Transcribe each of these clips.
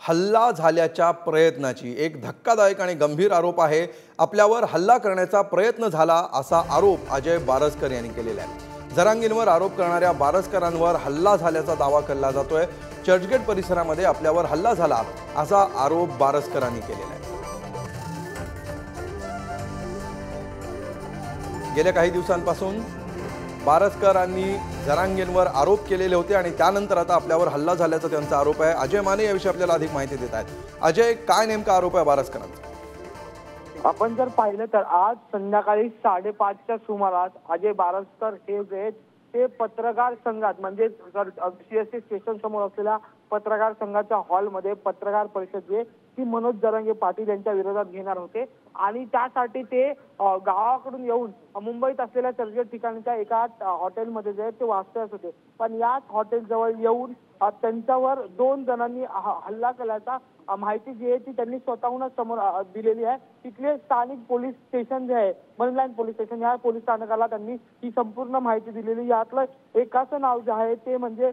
हल्ला झाल्याच्या प्रयत्नाची एक धक्कादायक आणि गंभीर आरोप आहे। आपल्यावर हल्ला करण्याचा प्रयत्न झाला असा आरोप अजय बारसकर यांनी केलेला आहे। जरांगींवर आरोप करणाऱ्या बारसकरांवर हल्ला झाल्याचा दावा केला जातोय। चर्चगेट परिसरामध्ये आपल्यावर हल्ला झाला असा आरोप बारसकरांनी केलेला आहे। गेल्या काही दिवसांपासून बारसकरांनी जरांगींवर आरोप केलेले होते आणि त्यानंतर आता आपल्यावर हल्ला झाल्याचा त्यांचा आरोप आहे। अजय माने याविषयी आपल्याला अधिक माहिती देत आहेत। अजय, काय नेमका आरोप आहे बारसकरांचा? आपण जर पाहिलं तर आज संध्याकाळी 5:30च्या सुमारास अजय बारसकर हे जे ते पत्रकार संघात म्हणजे सीएसटी स्टेशन समोर असलेल्या पत्रकार संघाच्या हॉलमध्ये पत्रकार परिषद जे ती मनोज जरांगे पाटील यांच्या विरोधात घेणार होते आणि त्यासाठी ते गावाकडून येऊन मुंबईत असलेल्या चर्चगेट ठिकाणच्या एका हॉटेलमध्ये जे ते वास्तव्यास होते। पण याच हॉटेल जवळ येऊन त्यांच्यावर 2 जणांनी हल्ला केल्याचा माहिती जी आहे ती त्यांनी स्वतःहूनच समोर दिलेली आहे। तिथले स्थानिक पोलीस स्टेशन जे आहे मरीन लाईन पोलीस स्टेशन या पोलीस स्थानकाला त्यांनी ही संपूर्ण माहिती दिलेली। यातलं एकाचं नाव जे आहे ते म्हणजे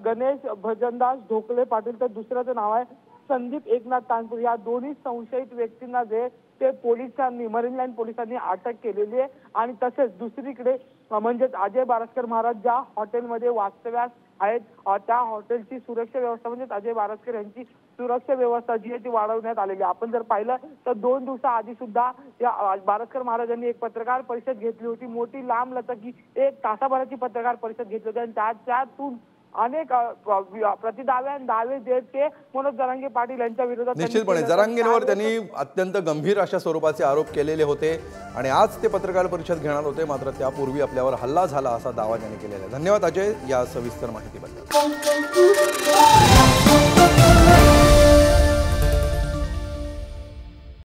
गणेश भजनदास ढोकले पाटील तर दुसऱ्याचं नाव आहे संदीप एकनाथ तानपूर। या दोन्ही संशयित व्यक्तींना जे ते पोलिसांनी मरीन लाईन पोलिसांनी अटक केलेली आहे आणि तसेच दुसरीकडे म्हणजे अजय बारसकर महाराज ज्या हॉटेलमध्ये वास्तव्यास आहेत त्या हॉटेलची सुरक्षा व्यवस्था म्हणजे अजय बारसकर यांची सुरक्षा व्यवस्था जी आहे ती वाढवण्यात आलेली आहे। आपण जर पाहिलं तर 2 दिवसाआधी सुद्धा या बारसकर महाराजांनी एक पत्रकार परिषद घेतली होती। मोठी लांब लचकी 1 तासाभराची पत्रकार परिषद घेतली होती आणि त्यातून अनेक दावे जे ते मनोज जरांगे पाटील यांच्या विरोधात निश्चितपणे जरांगेंवर त्यांनी अत्यंत गंभीर अशा स्वरूपाचे आरोप केलेले होते आणि आज ते पत्रकार परिषद घेणार होते, मात्र त्यापूर्वी आपल्यावर हल्ला झाला असा दावा त्यांनी केलेला आहे। धन्यवाद अजय या सविस्तर माहितीबद्दल।